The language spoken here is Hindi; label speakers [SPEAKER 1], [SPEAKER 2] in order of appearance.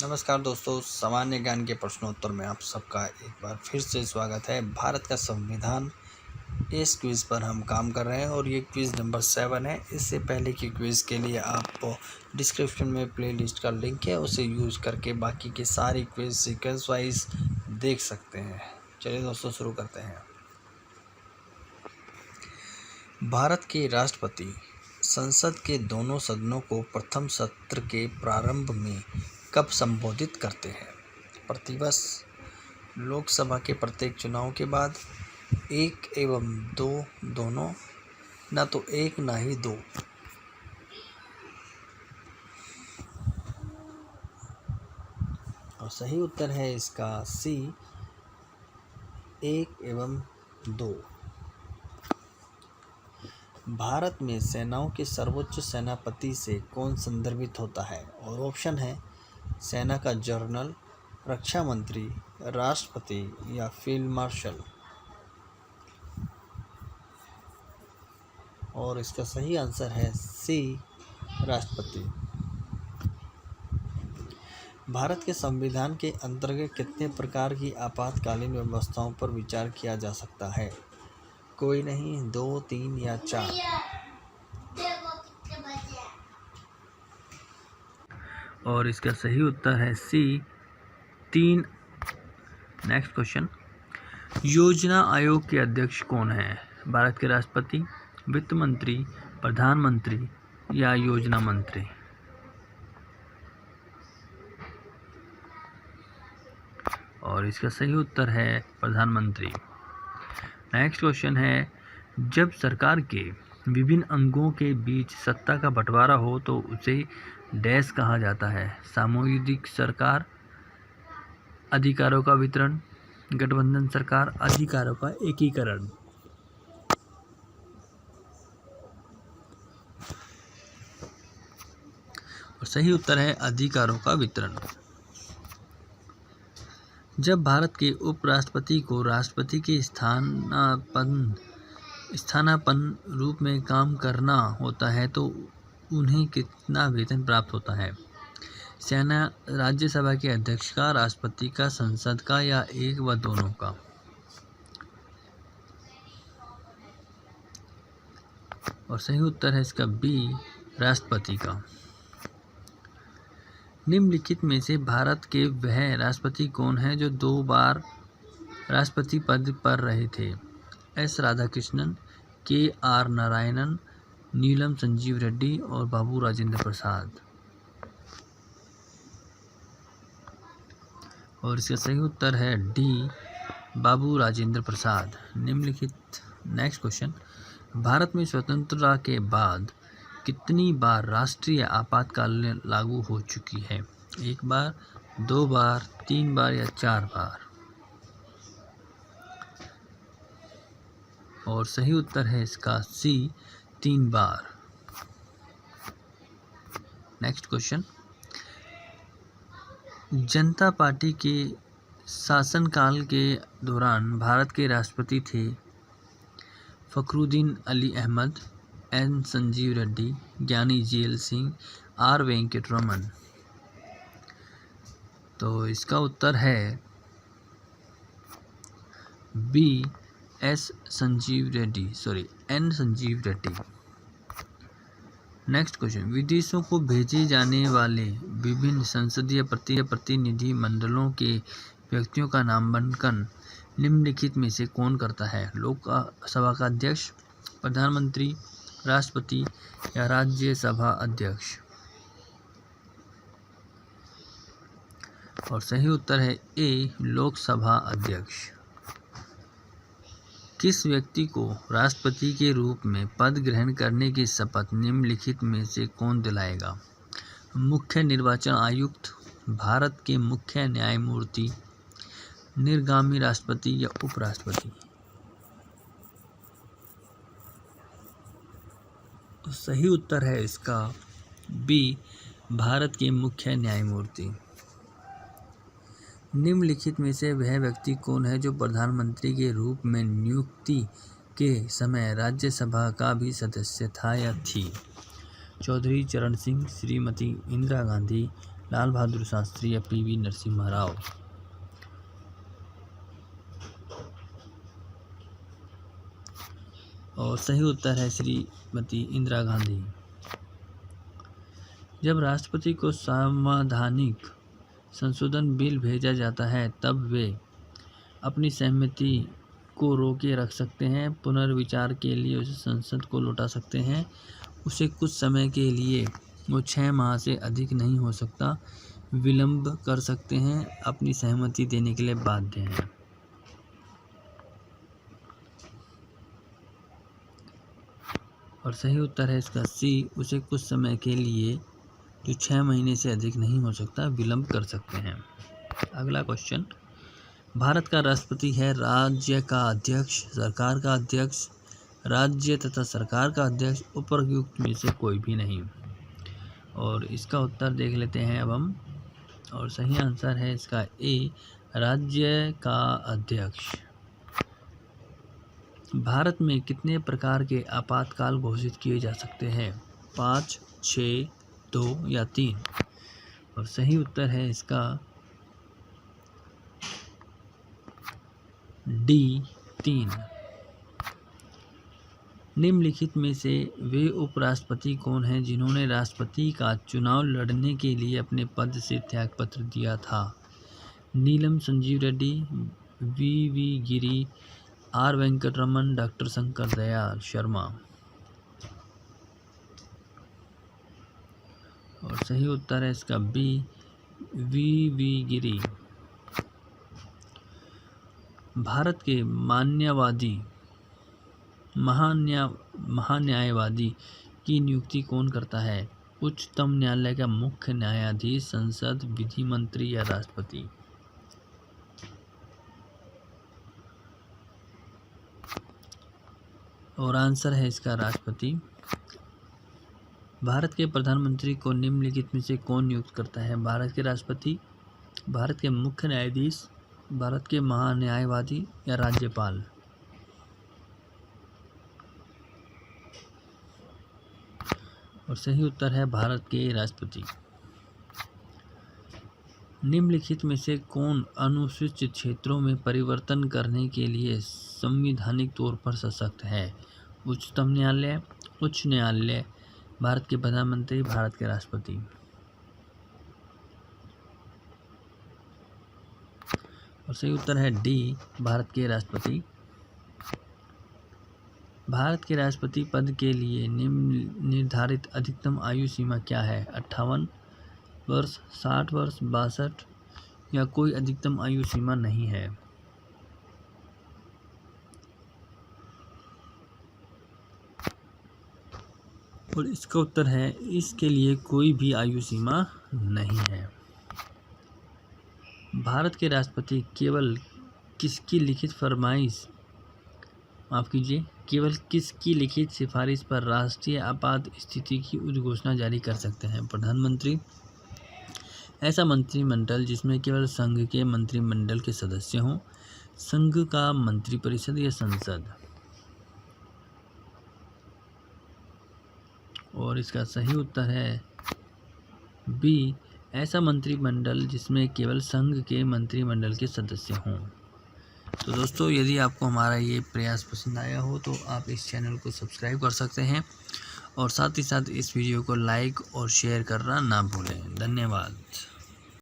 [SPEAKER 1] नमस्कार दोस्तों, सामान्य ज्ञान के प्रश्नोत्तर में आप सबका एक बार फिर से स्वागत है। भारत का संविधान इस क्विज़ पर हम काम कर रहे हैं और ये क्विज़ नंबर 7 है। इससे पहले की क्विज़ के लिए आप डिस्क्रिप्शन में प्लेलिस्ट का लिंक है, उसे यूज करके बाकी के सारी क्विज़ सीक्वेंस वाइज देख सकते हैं। चलिए दोस्तों, शुरू करते हैं। भारत के राष्ट्रपति संसद के दोनों सदनों को प्रथम सत्र के प्रारंभ में कब संबोधित करते हैं? प्रतिवर्ष लोकसभा के प्रत्येक चुनाव के बाद, 1 एवं 2 दोनों, ना तो 1 ना ही 2। और सही उत्तर है इसका सी, 1 एवं 2। भारत में सेनाओं के सर्वोच्च सेनापति से कौन संदर्भित होता है? और ऑप्शन है सेना का जनरल, रक्षा मंत्री, राष्ट्रपति या फील्ड मार्शल। और इसका सही आंसर है सी, राष्ट्रपति। भारत के संविधान के अंतर्गत कितने प्रकार की आपातकालीन व्यवस्थाओं पर विचार किया जा सकता है? कोई नहीं, 2, 3 या 4। और इसका सही उत्तर है सी, 3। नेक्स्ट क्वेश्चन, योजना आयोग के अध्यक्ष कौन है? भारत के राष्ट्रपति, वित्त मंत्री, प्रधानमंत्री या योजना मंत्री? और इसका सही उत्तर है प्रधानमंत्री। नेक्स्ट क्वेश्चन है, जब सरकार के विभिन्न अंगों के बीच सत्ता का बंटवारा हो तो उसे डैश कहा जाता है? सामूहिक सरकार, अधिकारों का वितरण, गठबंधन सरकार, अधिकारों का एकीकरण? और सही उत्तर है अधिकारों का वितरण। जब भारत के उपराष्ट्रपति को राष्ट्रपति के स्थानापन्न रूप में काम करना होता है तो उन्हें कितना वेतन प्राप्त होता है? सेना राज्यसभा के अध्यक्ष का, राष्ट्रपति का, संसद का या एक व दोनों का? और सही उत्तर है इसका बी, राष्ट्रपति का। निम्नलिखित में से भारत के वह राष्ट्रपति कौन है जो 2 बार राष्ट्रपति पद पर रहे थे? एस राधाकृष्णन, के आर नारायणन, नीलम संजीव रेड्डी और बाबू राजेंद्र प्रसाद? और इसका सही उत्तर है डी, बाबू राजेंद्र प्रसाद। निम्नलिखित नेक्स्ट क्वेश्चन, भारत में स्वतंत्रता के बाद कितनी बार राष्ट्रीय आपातकाल लागू हो चुकी है? 1 बार, 2 बार, 3 बार या 4 बार? और सही उत्तर है इसका सी, 3 बार। नेक्स्ट क्वेश्चन, जनता पार्टी के शासनकाल के दौरान भारत के राष्ट्रपति थे Fakhruddin Ali Ahmed, N Sanjiva Reddy, Giani Zail Singh, R Venkataraman? तो इसका उत्तर है B, N Sanjiva Reddy. Next question, विदेशों को भेजे जाने वाले विभिन्न संसदीय प्रतिनिधि मंडलों के व्यक्तियों का नामांकन निम्नलिखित में से कौन करता है? लोकसभा का अध्यक्ष, प्रधानमंत्री, राष्ट्रपति या राज्यसभा अध्यक्ष? और सही उत्तर है ए, लोकसभा अध्यक्ष। किस व्यक्ति को राष्ट्रपति के रूप में पद ग्रहण करने की शपथ निम्नलिखित में से कौन दिलाएगा? मुख्य निर्वाचन आयुक्त, भारत के मुख्य न्यायमूर्ति, निर्गामी राष्ट्रपति या उपराष्ट्रपति? तो सही उत्तर है इसका बी, भारत के मुख्य न्यायमूर्ति। निम्नलिखित में से वह व्यक्ति कौन है जो प्रधानमंत्री के रूप में नियुक्ति के समय राज्यसभा का भी सदस्य था या थी? चौधरी चरण सिंह, श्रीमती इंदिरा गांधी, लाल बहादुर शास्त्री या पीवी नरसिम्हा राव। और सही उत्तर है श्रीमती इंदिरा गांधी। जब राष्ट्रपति को संवैधानिक संशोधन बिल भेजा जाता है तब वे अपनी सहमति को रोके रख सकते हैं, पुनर्विचार के लिए उसे संसद को लौटा सकते हैं, उसे कुछ समय के लिए, वो 6 माह से अधिक नहीं हो सकता, विलंब कर सकते हैं, अपनी सहमति देने के लिए बाध्य हैं। और सही उत्तर है इसका सी, उसे कुछ समय के लिए जो 6 महीने से अधिक नहीं हो सकता, विलंब कर सकते हैं। अगला क्वेश्चन, भारत का राष्ट्रपति है राज्य का अध्यक्ष, सरकार का अध्यक्ष, राज्य तथा सरकार का अध्यक्ष, उपयुक्त में से कोई भी नहीं। और इसका उत्तर देख लेते हैं अब हम। और सही आंसर है इसका ए, राज्य का अध्यक्ष। भारत में कितने प्रकार के आपातकाल घोषित किए जा सकते हैं? 5, 6, 2 या 3। और सही उत्तर है इसका डी, 3। निम्नलिखित में से वे उपराष्ट्रपति कौन हैं जिन्होंने राष्ट्रपति का चुनाव लड़ने के लिए अपने पद से त्यागपत्र दिया था? Neelam Sanjiva Reddy, V Giri, R Venkataraman, doctor Shankar Dayal Sharma. और सही उत्तर है इसका बी, वी गिरी। भारत के महान्यायवादी की नियुक्ति कौन करता है? उच्चतम न्यायालय का मुख्य न्यायाधीश, संसद, विधि मंत्री या राष्ट्रपति? और आंसर है इसका राष्ट्रपति। भारत के प्रधानमंत्री को निम्नलिखित में से कौन नियुक्त करता है? भारत के राष्ट्रपति, भारत के मुख्य न्यायाधीश, भारत के महान्यायवादी या राज्यपाल? और सही उत्तर है भारत के राष्ट्रपति। निम्नलिखित में से कौन अनुसूचित क्षेत्रों में परिवर्तन करने के लिए संवैधानिक तौर पर सशक्त है? उच्चतम न्यायालय, उच्च न्यायालय, भारत के प्रधानमंत्री, भारत के राष्ट्रपति? और सही उत्तर है डी, भारत के राष्ट्रपति। भारत के राष्ट्रपति पद के लिए निर्धारित अधिकतम आयु सीमा क्या है? 58 वर्ष, 60 वर्ष, 62 या कोई अधिकतम आयु सीमा नहीं है? और इसका उत्तर है इसके लिए कोई भी आयु सीमा नहीं है। भारत के राष्ट्रपति केवल किसकी लिखित सिफारिश पर राष्ट्रीय आपात स्थिति की उद्घोषणा जारी कर सकते हैं? प्रधानमंत्री, ऐसा मंत्रिमंडल जिसमें केवल संघ के मंत्रिमंडल के सदस्य हों, संघ का मंत्रिपरिषद या संसद? और इसका सही उत्तर है बी, ऐसा मंत्रिमंडल जिसमें केवल संघ के मंत्रिमंडल के सदस्य हों। तो दोस्तों, यदि आपको हमारा ये प्रयास पसंद आया हो तो आप इस चैनल को सब्सक्राइब कर सकते हैं और साथ ही साथ इस वीडियो को लाइक और शेयर करना ना भूलें। धन्यवाद।